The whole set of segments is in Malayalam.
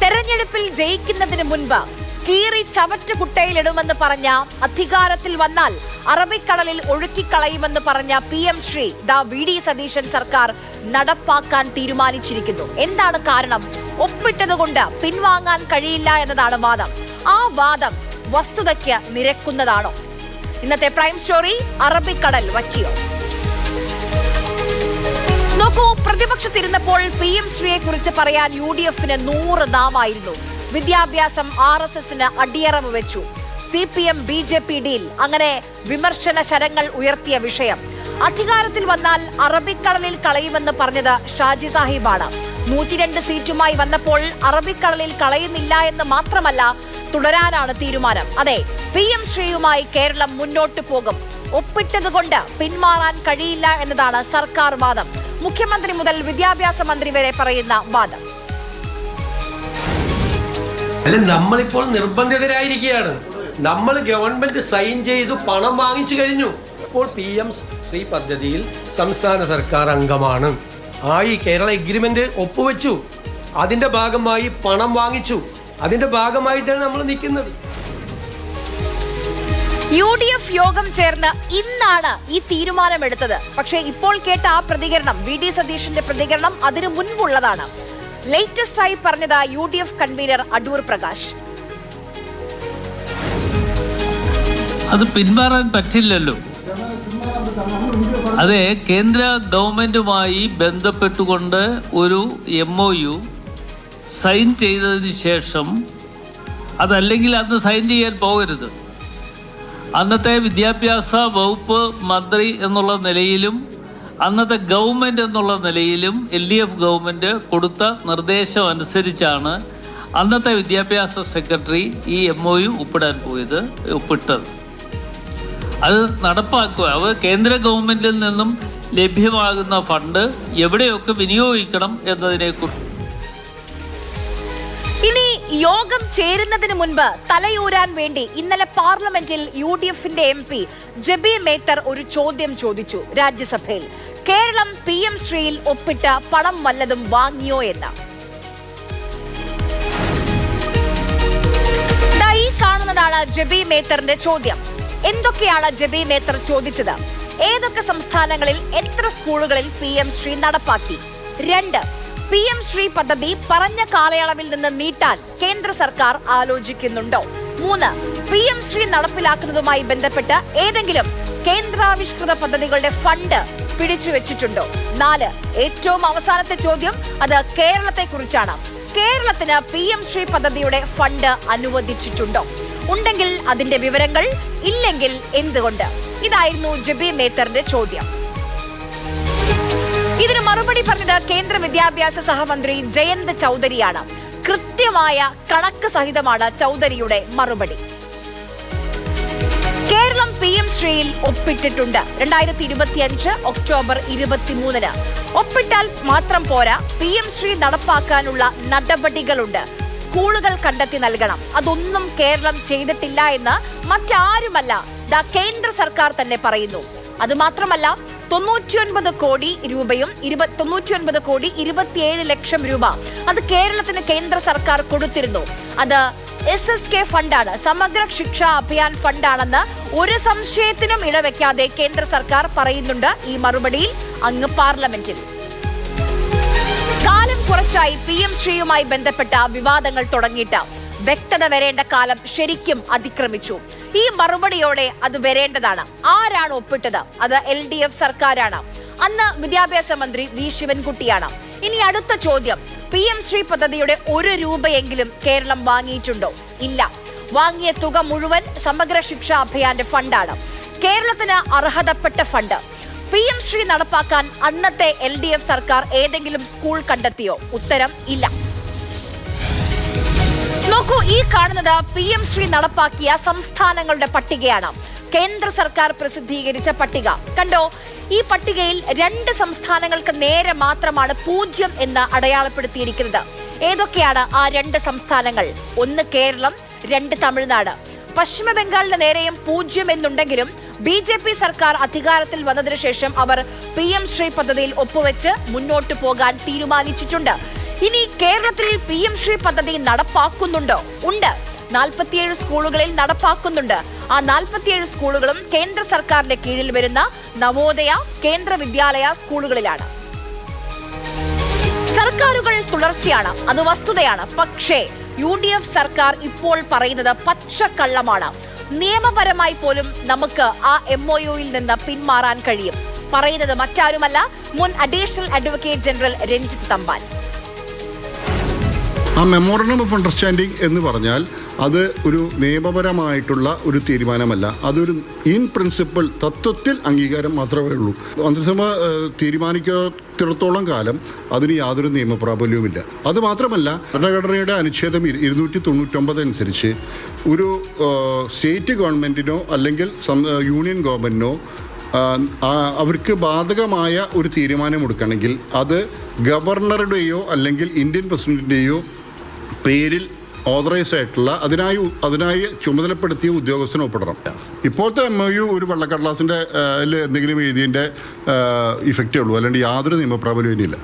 തെരഞ്ഞെടുപ്പിൽ ജയിക്കുന്നതിന് മുൻപ് കീറി ചവറ്റുകുട്ടയിലിടുമെന്ന് പറഞ്ഞ അധികാരത്തിൽ വന്നാൽ അറബിക്കടലിൽ ഒഴുക്കിക്കളയുമെന്ന് പറഞ്ഞ PM ശ്രീ VD സതീശൻ സർക്കാർ നടപ്പാക്കാൻ തീരുമാനിച്ചിരിക്കുന്നു. എന്താണ് കാരണം? ഒപ്പിട്ടതുകൊണ്ട് പിൻവാങ്ങാൻ കഴിയില്ല എന്നതാണ് വാദം. ആ വാദം വസ്തുതയ്ക്ക് നിരക്കുന്നതാണോ? ഇന്നത്തെ പ്രൈം സ്റ്റോറി അറബിക്കടൽ വറ്റിയോ? നോക്കൂ, പ്രതിപക്ഷത്തിരുന്നപ്പോൾ PM ശ്രീയെ കുറിച്ച് പറയാൻ UDF-ന് 100 നാവായിരുന്നു. വിദ്യാഭ്യാസം RSS-ന് അടിയറവ് വെച്ചു. CPM BJP ഡീൽ, അങ്ങനെ വിമർശന ശരങ്ങൾ ഉയർത്തിയ വിഷയം. അധികാരത്തിൽ വന്നാൽ അറബിക്കടലിൽ കളയുമെന്ന് പറഞ്ഞത് ഷാജി സാഹിബാണ്. 102 സീറ്റുമായി വന്നപ്പോൾ അറബിക്കടലിൽ കളയുന്നില്ല എന്ന് മാത്രമല്ല, തുടരാനാണ് തീരുമാനം. അതെ, PM ശ്രീയുമായി കേരളം മുന്നോട്ട് പോകും. ഒപ്പിട്ടതുകൊണ്ട് പിന്മാറാൻ കഴിയില്ല എന്നതാണ് സർക്കാർ വാദം. മുഖ്യമന്ത്രി മുതൽ വിദ്യാഭ്യാസ മന്ത്രി വരെ പറയുന്ന വാദം. അല്ല, നമ്മളിപ്പോൾ നിർബന്ധിതരായിരിക്കുകയാണ്. നമ്മൾ ഗവൺമെന്റ് സൈൻ ചെയ്തു പണം വാങ്ങിച്ചു കഴിഞ്ഞു. ഇപ്പോൾ PM ശ്രീ പദ്ധതിയിൽ സംസ്ഥാന സർക്കാർ അംഗമാണ്. ഈ കേരള എഗ്രിമെന്റ് ഒപ്പുവെച്ചു. അതിന്റെ ഭാഗമായി പണം വാങ്ങിച്ചു. അതിന്റെ ഭാഗമായിട്ടാണ് നമ്മൾ നിൽക്കുന്നത്. UDF യോഗം ചേർന്ന് ഇന്നാണ് ഈ തീരുമാനമെടുത്തത്. പക്ഷേ ഇപ്പോൾ കേട്ട ആ പ്രതികരണം, VD സതീശന്റെ പ്രതികരണം അതിനു മുൻപുള്ളതാണ്. ലേറ്റസ്റ്റ് ആയി പറഞ്ഞത് UDF കൺവീനർ അടൂർ പ്രകാശ്. അത് പിന്മാറാൻ പറ്റില്ലല്ലോ. അതെ, കേന്ദ്ര ഗവൺമെന്റുമായി ബന്ധപ്പെട്ടുകൊണ്ട് ഒരു MOU സൈൻ ചെയ്തതിന് ശേഷം, അതല്ലെങ്കിൽ അന്ന് സൈൻ ചെയ്യാൻ പോകരുത്. അന്നത്തെ വിദ്യാഭ്യാസ വകുപ്പ് മന്ത്രി എന്നുള്ള നിലയിലും അന്നത്തെ ഗവൺമെൻറ് എന്നുള്ള നിലയിലും LDF ഗവൺമെൻറ് കൊടുത്ത നിർദ്ദേശം അനുസരിച്ചാണ് അന്നത്തെ വിദ്യാഭ്യാസ സെക്രട്ടറി ഈ MOU ഒപ്പിട്ടത്. അത് നടപ്പാക്കുക. അത് കേന്ദ്ര ഗവൺമെൻറ്റിൽ നിന്നും ലഭ്യമാകുന്ന ഫണ്ട് എവിടെയൊക്കെ വിനിയോഗിക്കണം എന്നതിനെക്കുറിച്ച്. ഇനി യോഗം ചേരുന്നതിന് മുൻപ് തലയൂരാൻ വേണ്ടി ഇന്നലെ പാർലമെന്റിൽ UDF-ന്റെ MP ജബി മേത്തർ ഒരു ചോദ്യം ചോദിച്ചു രാജ്യസഭയിൽ. കേരളം PM ശ്രീയിൽ ഒപ്പിട്ട് പണം വല്ലതും വാങ്ങിയോ എന്ന്. ഈ കാണുന്നതാണ് ജബി മേത്തറിന്റെ ചോദ്യം. എന്തൊക്കെയാണ് ജബി മേത്തർ ചോദിച്ചത്? ഏതൊക്കെ സംസ്ഥാനങ്ങളിൽ എത്ര സ്കൂളുകളിൽ PM ശ്രീ നടപ്പാക്കി? 2, PM ശ്രീ പദ്ധതി പറഞ്ഞ കാലയളവിൽ നിന്ന് നീട്ടാൻ കേന്ദ്ര സർക്കാർ ആലോചിക്കുന്നുണ്ടോ? 3, PM ശ്രീ നടപ്പിലാക്കുന്നതുമായി ബന്ധപ്പെട്ട് ഏതെങ്കിലും കേന്ദ്രാവിഷ്കൃത പദ്ധതികളുടെ ഫണ്ട് പിടിച്ചുവെച്ചിട്ടുണ്ടോ? 4, ഏറ്റവും അവസാനത്തെ ചോദ്യം, അത് കേരളത്തെ കുറിച്ചാണ്. കേരളത്തിന് PM ശ്രീ പദ്ധതിയുടെ ഫണ്ട് അനുവദിച്ചിട്ടുണ്ടോ? ഉണ്ടെങ്കിൽ അതിന്റെ വിവരങ്ങൾ, ഇല്ലെങ്കിൽ എന്തുകൊണ്ട്? ഇതായിരുന്നു ജബി മേത്തറിന്റെ ചോദ്യം. ഇതിന് മറുപടി പറഞ്ഞത് കേന്ദ്ര വിദ്യാഭ്യാസ സഹമന്ത്രി ജയന്ത് ചൗധരിയാണ്. കൃത്യമായ കണക്ക് സഹിതമാണ് ചൗധരിയുടെ മറുപടി. കേരളം PM ശ്രീയിൽ ഒപ്പിട്ടിട്ടുണ്ട്. 2025 ഒക്ടോബർ 23-ന്. ഒപ്പിട്ടാൽ മാത്രം പോരാ, PM ശ്രീ നടപ്പാക്കാനുള്ള നടപടികളുണ്ട്. സ്കൂളുകൾ കണ്ടെത്തി നൽകണം. അതൊന്നും കേരളം ചെയ്തിട്ടില്ല എന്ന് മറ്റാരുമല്ല, കേന്ദ്ര സർക്കാർ തന്നെ പറയുന്നു. അതുമാത്രമല്ല, 99 കോടി രൂപയും 27 ലക്ഷം രൂപ അത് കേരളത്തിന് കേന്ദ്ര സർക്കാർ കൊടുത്തിരുന്നു. അത് SSK ഫണ്ടാണ്, സമഗ്ര ശിക്ഷാ അഭിയാൻ ഫണ്ടാണെന്ന് ഒരു സംശയത്തിനും ഇടവെക്കാതെ കേന്ദ്ര സർക്കാർ പറയുന്നുണ്ട് ഈ മറുപടിയിൽ അങ്ങ് പാർലമെന്റിൽ. കാലം കുറച്ചായി PM ശ്രീയുമായി ബന്ധപ്പെട്ട വിവാദങ്ങൾ തുടങ്ങിയിട്ട്. വ്യക്തത വരേണ്ട കാലം ശരിക്കും അതിക്രമിച്ചു. ഈ മറുപടിയോടെ അത് വരേണ്ടതാണ്. ആരാണ് ഒപ്പിട്ടത്? അത് LDF സർക്കാരാണ്. അന്ന് വിദ്യാഭ്യാസ മന്ത്രി V ശിവൻകുട്ടിയാണ്. ഇനി അടുത്ത ചോദ്യം, PM ശ്രീ പദ്ധതിയുടെ 1 രൂപയെങ്കിലും കേരളം വാങ്ങിയിട്ടുണ്ടോ? ഇല്ല. വാങ്ങിയ തുക മുഴുവൻ സമഗ്ര ശിക്ഷാ അഭിയാന്റെ ഫണ്ടാണ്, കേരളത്തിന് അർഹതപ്പെട്ട ഫണ്ട്. PM ശ്രീ നടപ്പാക്കാൻ അന്നത്തെ LDF സർക്കാർ ഏതെങ്കിലും സ്കൂൾ കണ്ടെത്തിയോ? ഉത്തരം ഇല്ല. നോക്കൂ, ഈ കാണുന്നത് PM ശ്രീ നടപ്പാക്കിയ സംസ്ഥാനങ്ങളുടെ പട്ടികയാണ്. കേന്ദ്ര സർക്കാർ പ്രസിദ്ധീകരിച്ച പട്ടിക കണ്ടോ? ഈ പട്ടികയിൽ 2 സംസ്ഥാനങ്ങൾക്ക് നേരെ മാത്രമാണ് 0 എന്ന് അടയാളപ്പെടുത്തിയിരിക്കുന്നത്. ഏതൊക്കെയാണ് ആ 2 സംസ്ഥാനങ്ങൾ? 1 കേരളം, 2 തമിഴ്നാട്. പശ്ചിമ ബംഗാളിന് നേരെയും 0 എന്നുണ്ടെങ്കിലും BJP സർക്കാർ അധികാരത്തിൽ വന്നതിനു ശേഷം അവർ PM ശ്രീ പദ്ധതിയിൽ ഒപ്പുവെച്ച് മുന്നോട്ട് പോകാൻ തീരുമാനിച്ചിട്ടുണ്ട്. ഇനി കേരളത്തിൽ PM ശ്രീ പദ്ധതി നടപ്പാക്കുന്നുണ്ടോ? ഉണ്ട്. 47 സ്കൂളുകളിൽ നടപ്പാക്കുന്നുണ്ട്. ആ 47 സ്കൂളുകളും കേന്ദ്ര സർക്കാരിന്റെ കീഴിൽ വരുന്ന നവോദയ കേന്ദ്ര വിദ്യാലയ സ്കൂളുകളിലാണ്. സർക്കാരുകൾ തുടർച്ചയാണ്, അത് വസ്തുതയാണ്. പക്ഷേ UDF സർക്കാർ ഇപ്പോൾ പറയുന്നത് പച്ചക്കള്ളമാണ്. നിയമപരമായി പോലും നമുക്ക് ആ MOUയിൽ നിന്ന് പിന്മാറാൻ കഴിയും. പറയുന്നത് മറ്റാരുമല്ല, മുൻ additional advocate general Ranjith Thampan. ആ മെമ്മോറണ്ടം ഓഫ് അണ്ടർസ്റ്റാൻഡിംഗ് എന്ന് പറഞ്ഞാൽ അത് ഒരു നിയമപരമായിട്ടുള്ള ഒരു തീരുമാനമല്ല, അതൊരു ഇൻ പ്രിൻസിപ്പിൾ തത്വത്തിൽ അംഗീകാരം മാത്രമേ ഉള്ളൂ. മന്ത്രിസഭ തീരുമാനിക്കത്തിടത്തോളം കാലം അതിന് യാതൊരു നിയമപ്രാബല്യവുമില്ല. അതുമാത്രമല്ല, ഭരണഘടനയുടെ അനുച്ഛേദം 299 അനുസരിച്ച് ഒരു സ്റ്റേറ്റ് ഗവൺമെൻറ്റിനോ അല്ലെങ്കിൽ യൂണിയൻ ഗവൺമെൻറ്റിനോ അവർക്ക് ബാധകമായ ഒരു തീരുമാനമെടുക്കണമെങ്കിൽ അത് ഗവർണറുടെയോ അല്ലെങ്കിൽ ഇന്ത്യൻ പ്രസിഡന്റിൻ്റെയോ പേരിൽ ഓതറൈസ് ആയിട്ടുള്ള അതിനായി ചുമതലപ്പെടുത്തിയ ഉദ്യോഗസ്ഥന് ഒപ്പിടണം. ഇപ്പോഴത്തെ MOU ഒരു വെള്ളക്കടലാസിൻ്റെ എന്തെങ്കിലും എഴുതിയതിൻ്റെ ഇഫക്റ്റേ ഉള്ളൂ, അല്ലാണ്ട് യാതൊരു നിയമപ്രാബല്യവും ഇല്ല.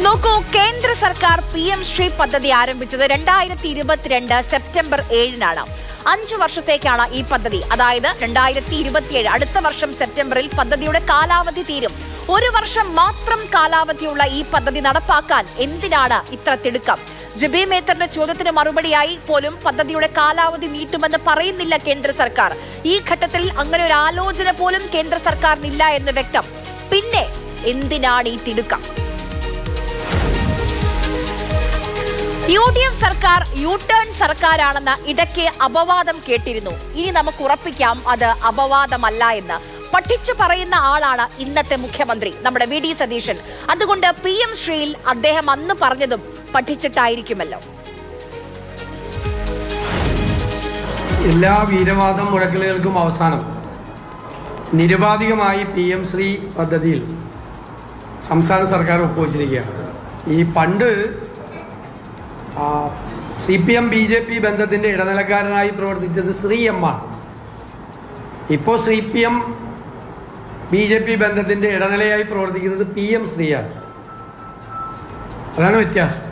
നോക്കൂ, കേന്ദ്ര സർക്കാർ PM ശ്രീ പദ്ധതി ആരംഭിച്ചത് 2022 സെപ്റ്റംബർ 7-നാണ്. 5 വർഷത്തേക്കാണ് ഈ പദ്ധതി. അതായത് 2027, അടുത്ത വർഷം സെപ്റ്റംബറിൽ പദ്ധതിയുടെ കാലാവധി തീരും. 1 വർഷം മാത്രം കാലാവധിയുള്ള ഈ പദ്ധതി നടപ്പാക്കാൻ എന്തിനാണ് ഇത്ര തിടുക്കം? ജബി മേത്തറിന്റെ ചോദ്യത്തിന് മറുപടിയായി പോലും പദ്ധതിയുടെ കാലാവധി നീട്ടുമെന്ന് പറയുന്നില്ല കേന്ദ്ര സർക്കാർ. ഈ ഘട്ടത്തിൽ അങ്ങനെ ഒരു ആലോചന പോലും കേന്ദ്ര സർക്കാരിനില്ല എന്ന് വ്യക്തം. പിന്നെ എന്തിനാണ് ഈ തിടുക്കം? UDF സർക്കാർ യു-ടേൺ സർക്കാരാണെന്ന് ഇടയ്ക്ക് അപവാദം കേട്ടിരുന്നു. ഇനി നമുക്ക് ഉറപ്പിക്കാം അത് അപവാദമല്ല എന്ന്. പഠിച്ചു പറയുന്ന ആളാണ് ഇന്നത്തെ മുഖ്യമന്ത്രി, നമ്മുടെ VD സതീശൻ. അതുകൊണ്ട് PM ശ്രീയിൽ അദ്ദേഹം അന്ന് പറഞ്ഞതും പഠിച്ചിട്ടായിരിക്കുമല്ലോ. എല്ലാ വീരവാദം മുഴക്കലുകൾക്കും അവസാനം നിരുപാധികമായി PM ശ്രീ പദ്ധതിയിൽ സംസ്ഥാന സർക്കാർ ഒപ്പുവച്ചിരിക്കുകയാണ്. ഈ പണ്ട് CPM BJP ബന്ധത്തിൻ്റെ ഇടനിലക്കാരനായി പ്രവർത്തിച്ചത് ശ്രീ M ആണ്. ഇപ്പോൾ CPM BJP ബന്ധത്തിൻ്റെ ഇടനിലയായി പ്രവർത്തിക്കുന്നത് PM ശ്രീയാണ്. അതാണ് വ്യത്യാസം.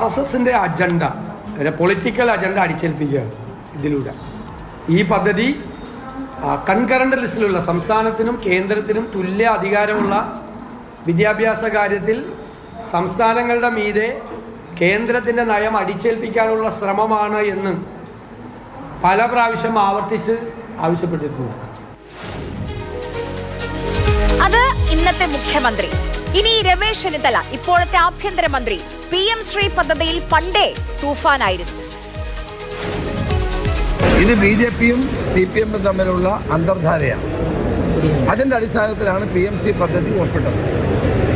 RSSൻ്റെ അജണ്ട, പൊളിറ്റിക്കൽ അജണ്ട അടിച്ചേൽപ്പിക്കുകയാണ് ഇതിലൂടെ. ഈ പദ്ധതി കൺകറന്റ് ലിസ്റ്റിലുള്ള സംസ്ഥാനത്തിനും കേന്ദ്രത്തിനും തുല്യ അധികാരമുള്ള വിദ്യാഭ്യാസ കാര്യത്തിൽ സംസ്ഥാനങ്ങളുടെ മീതെ കേന്ദ്രത്തിൻ്റെ നയം അടിച്ചേൽപ്പിക്കാനുള്ള ശ്രമമാണ് എന്ന് പല പ്രാവശ്യം ആവർത്തിച്ച് ആവശ്യപ്പെട്ടിട്ടുണ്ട്. അത് ഇന്നത്തെ മുഖ്യമന്ത്രി. ഇനി രമേശ് ചെന്നിത്തല, ഇപ്പോഴത്തെ ആഭ്യന്തരമന്ത്രി, PM ശ്രീ പദ്ധതിയിൽ പണ്ടേ തൂഫാനായിരുന്നു. ഇത് BJPയും CPM തമ്മിലുള്ള അന്തർധാരയാണ്. അതിൻ്റെ അടിസ്ഥാനത്തിലാണ് PMC പദ്ധതി ഒപ്പിട്ടത്.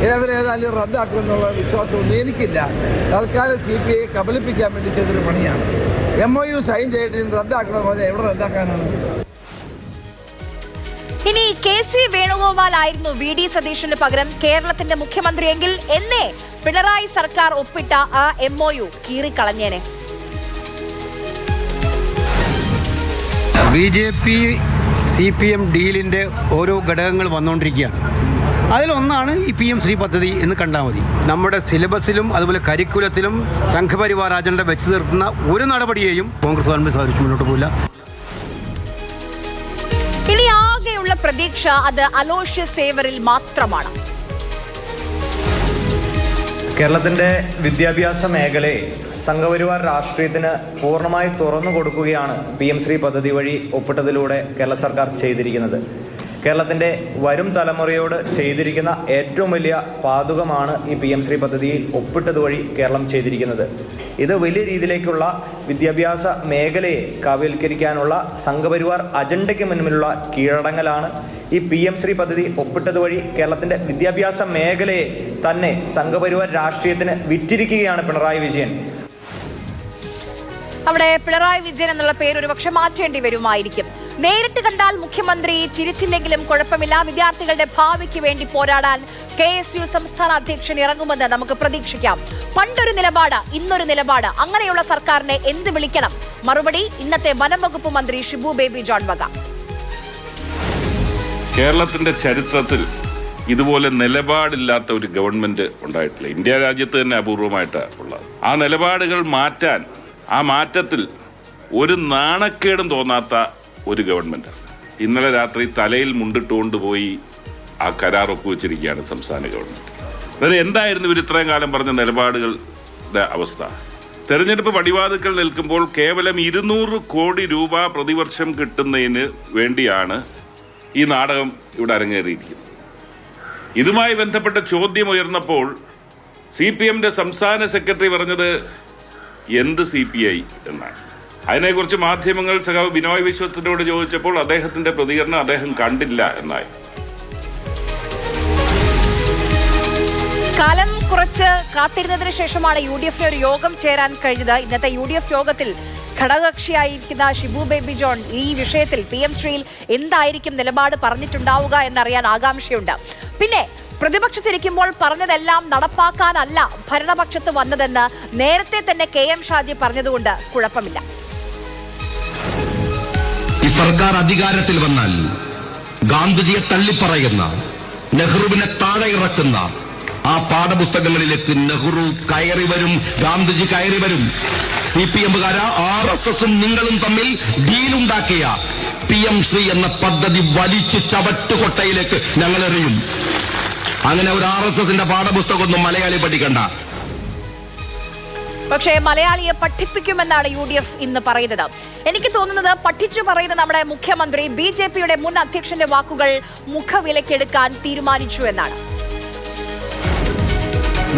ഇവരേതായാലും റദ്ദാക്കുമെന്നുള്ള വിശ്വാസമൊന്നും എനിക്കില്ല. തൽക്കാലം CPI കബളിപ്പിക്കാൻ വേണ്ടി ചെയ്തൊരു പണിയാണ്. MOU സൈൻ ചെയ്തിട്ട് റദ്ദാക്കണമെന്ന് പറഞ്ഞാൽ എവിടെ റദ്ദാക്കാനാണ്? ഇനി KC വേണുഗോപാൽ ആയിരുന്നു VD സതീശന് പകരം കേരളത്തിന്റെ മുഖ്യമന്ത്രിയെങ്കിൽ എന്നേ പിണറായി സർക്കാർ ഒപ്പിട്ട ആ MOU കീറിക്കളഞ്ഞേനെ. BJP CPM ഡീലിൻ്റെ ഓരോ ഘടകങ്ങൾ വന്നുകൊണ്ടിരിക്കുകയാണ്. അതിലൊന്നാണ് ഈ PM ശ്രീ പദ്ധതി എന്ന് കണ്ടാൽ മതി. നമ്മുടെ സിലബസിലും അതുപോലെ കരിക്കുലത്തിലും സംഘപരിവാർ അജണ്ട വെച്ച് നിർത്തുന്ന ഒരു നടപടിയെയും കോൺഗ്രസ് ഗവൺമെന്റ് സാധിച്ചു മുന്നോട്ട് പോയില്ല. ഇനി ആകെയുള്ള പ്രതീക്ഷ അത് അലോഷ്യസ് സേവറിൽ മാത്രമാണ്. കേരളത്തിൻ്റെ വിദ്യാഭ്യാസ മേഖലയെ സംഘപരിവാർ രാഷ്ട്രീയത്തിന് പൂർണ്ണമായി തുറന്നു കൊടുക്കുകയാണ് PM ശ്രീ പദ്ധതി വഴി ഒപ്പിട്ടതിലൂടെ കേരള സർക്കാർ ചെയ്തിരിക്കുന്നത്. കേരളത്തിൻ്റെ വരും തലമുറയോട് ചെയ്തിരിക്കുന്ന ഏറ്റവും വലിയ പാതകമാണ് ഈ PM ശ്രീ പദ്ധതിയിൽ ഒപ്പിട്ടത് വഴി കേരളം ചെയ്തിരിക്കുന്നത്. ഇത് വലിയ രീതിയിലേക്കുള്ള വിദ്യാഭ്യാസ മേഖലയെ കാവ്യവൽക്കരിക്കാനുള്ള സംഘപരിവാർ അജണ്ടയ്ക്ക് മുന്നിലുള്ള കീഴടങ്ങലാണ്. ഈ PM ശ്രീ പദ്ധതി ഒപ്പിട്ടത് വഴി കേരളത്തിൻ്റെ വിദ്യാഭ്യാസ മേഖലയെ തന്നെ സംഘപരിവാർ രാഷ്ട്രീയത്തിന് വിറ്റിരിക്കുകയാണ് പിണറായി വിജയൻ. അവിടെ പിണറായി വിജയൻ എന്നുള്ള പേര് ഒരുപക്ഷെ മാറ്റേണ്ടി വരുമായിരിക്കും. നേരിട്ട് കണ്ടാൽ മുഖ്യമന്ത്രി ചിരിച്ചില്ലെങ്കിലും കുഴപ്പമില്ല. വിദ്യാർത്ഥികളുടെ ഭാവിക്ക് വേണ്ടി പോരാടാൻ KSU സംസ്ഥാന അധ്യക്ഷൻ ഇറങ്ങുമെന്ന് നമുക്ക് പ്രതീക്ഷിക്കാം. പണ്ടൊരു നിലപാട്, ഇന്നൊരു നിലപാട്. അങ്ങനെയുള്ള സർക്കാരിനെ എന്ത് വിളിക്കണം? മറുപടി ഇന്നത്തെ വനം വകുപ്പ് മന്ത്രി ഷിബു ബേബി ജോൺ വക. കേരളത്തിന്റെ ചരിത്രത്തിൽ ഇതുപോലെ നിലപാടില്ലാത്ത ഒരു ഗവൺമെൻറ് ഉണ്ടായിട്ടില്ല. ഇന്ത്യ രാജ്യത്ത് തന്നെ അപൂർവമായിട്ടാണ് ഉള്ളത്. ആ നിലപാടുകൾ മാറ്റാൻ, ആ മാറ്റത്തിൽ ഒരു നാണക്കേടും തോന്നാത്ത ഒരു ഗവൺമെൻറ്റാണ്. ഇന്നലെ രാത്രി തലയിൽ മുണ്ടിട്ടുകൊണ്ട് പോയി ആ കരാർ ഒപ്പുവെച്ചിരിക്കുകയാണ് സംസ്ഥാന ഗവൺമെൻറ്. അതായത് എന്തായിരുന്നു ഇവർ ഇത്രയും കാലം പറഞ്ഞ നിലപാടുകളുടെ അവസ്ഥ? തെരഞ്ഞെടുപ്പ് പടിവാതിക്കൽ നിൽക്കുമ്പോൾ കേവലം 200 കോടി രൂപ പ്രതിവർഷം കിട്ടുന്നതിന് വേണ്ടിയാണ് ഈ നാടകം ഇവിടെ അരങ്ങേറിയിരിക്കുന്നത്. ഇതുമായി ബന്ധപ്പെട്ട ചോദ്യം ഉയർന്നപ്പോൾ CPMന്റെ സംസ്ഥാന സെക്രട്ടറി പറഞ്ഞത് എന്ത് CPI എന്നാണ്. അതിനെക്കുറിച്ച് മാധ്യമങ്ങൾ സഖാവ് ബിനോയ് വിശ്വത്തിനോട് ചോദിച്ചപ്പോൾ അദ്ദേഹത്തിന്റെ പ്രതികരണം അദ്ദേഹം കണ്ടില്ല എന്നായി. കാലം കുറച്ച് കാത്തിരുന്നതിന് ശേഷമാണ് UDF ഒരു യോഗം ചേരാൻ കഴിഞ്ഞത്. ഇന്നത്തെ UDF യോഗത്തിൽ ഘടകകക്ഷിയായിരിക്കുന്ന ഷിബു ബേബി ജോൺ ഈ വിഷയത്തിൽ PM ശ്രീയിൽ എന്തായിരിക്കും നിലപാട് പറഞ്ഞിട്ടുണ്ടാവുക എന്നറിയാൻ ആകാംക്ഷയുണ്ട്. പിന്നെ പ്രതിപക്ഷത്തിരിക്കുമ്പോൾ പറഞ്ഞതെല്ലാം നടപ്പാക്കാനല്ല ഭരണപക്ഷത്ത് വന്നതെന്ന് നേരത്തെ തന്നെ KM ഷാജി പറഞ്ഞതുകൊണ്ട് കുഴപ്പമില്ല. ഈ സർക്കാർ അധികാരത്തിൽ വന്നാൽ ഗാന്ധിജിയെ തള്ളിപ്പറയുന്ന, നെഹ്റുവിനെ താഴെ ഇറക്കുന്ന ആ പാഠപുസ്തകങ്ങളിലേക്ക് നെഹ്റു കയറി വരും, ഗാന്ധിജി കയറി വരും. CPMകാര RSSും നിങ്ങളും തമ്മിൽ ഡീലുണ്ടാക്കിയ PM ശ്രീ എന്ന പദ്ധതി വലിച്ചു ചവട്ടുകൊട്ടയിലേക്ക് ഞങ്ങൾ എറിയും. അങ്ങനെ ഒരു RSSന്റെ പാഠപുസ്തകമൊന്നും മലയാളി പഠിക്കണ്ട. പക്ഷേ മലയാളിയെ പഠിപ്പിക്കുമെന്നാണ് UDF ഇന്ന് പറയുന്നത്. എനിക്ക് തോന്നുന്നത് പഠിച്ചു പറയുന്ന നമ്മുടെ മുഖ്യമന്ത്രി BJPയുടെ മുൻ അധ്യക്ഷന്റെ വാക്കുകൾ മുഖവിലക്കെടുക്കാൻ തീരുമാനിച്ചു എന്നാണ്.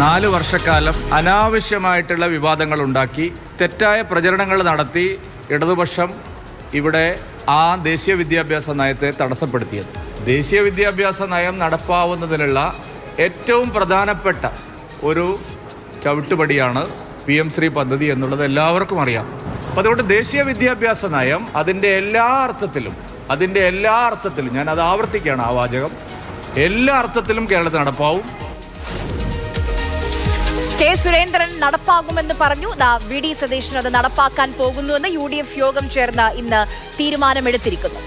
4 വർഷക്കാലം അനാവശ്യമായിട്ടുള്ള വിവാദങ്ങൾ ഉണ്ടാക്കി, തെറ്റായ പ്രചരണങ്ങൾ നടത്തി ഇടതുപക്ഷം ഇവിടെ ആ ദേശീയ വിദ്യാഭ്യാസ നയത്തെ തടസ്സപ്പെടുത്തിയത്. ദേശീയ വിദ്യാഭ്യാസ നയം നടപ്പാവുന്നതിനുള്ള ഏറ്റവും പ്രധാനപ്പെട്ട ഒരു ചവിട്ടുപടിയാണ് PM ശ്രീ പദ്ധതി എന്നുള്ളത് എല്ലാവർക്കും അറിയാം. അപ്പോൾ അതുകൊണ്ട് ദേശീയ വിദ്യാഭ്യാസ നയം അതിൻ്റെ എല്ലാ അർത്ഥത്തിലും ഞാൻ അത് ആവർത്തിക്കുകയാണ്, ആ വാചകം എല്ലാ അർത്ഥത്തിലും കേരളത്തിൽ നടപ്പാവും. K. സുരേന്ദ്രൻ നടപ്പാകുമെന്ന് പറഞ്ഞു. VD സതീശൻ അത് നടപ്പാക്കാൻ പോകുന്നുവെന്ന് UDF യോഗം ചേർന്ന് ഇന്ന് തീരുമാനമെടുത്തിരിക്കുന്നു.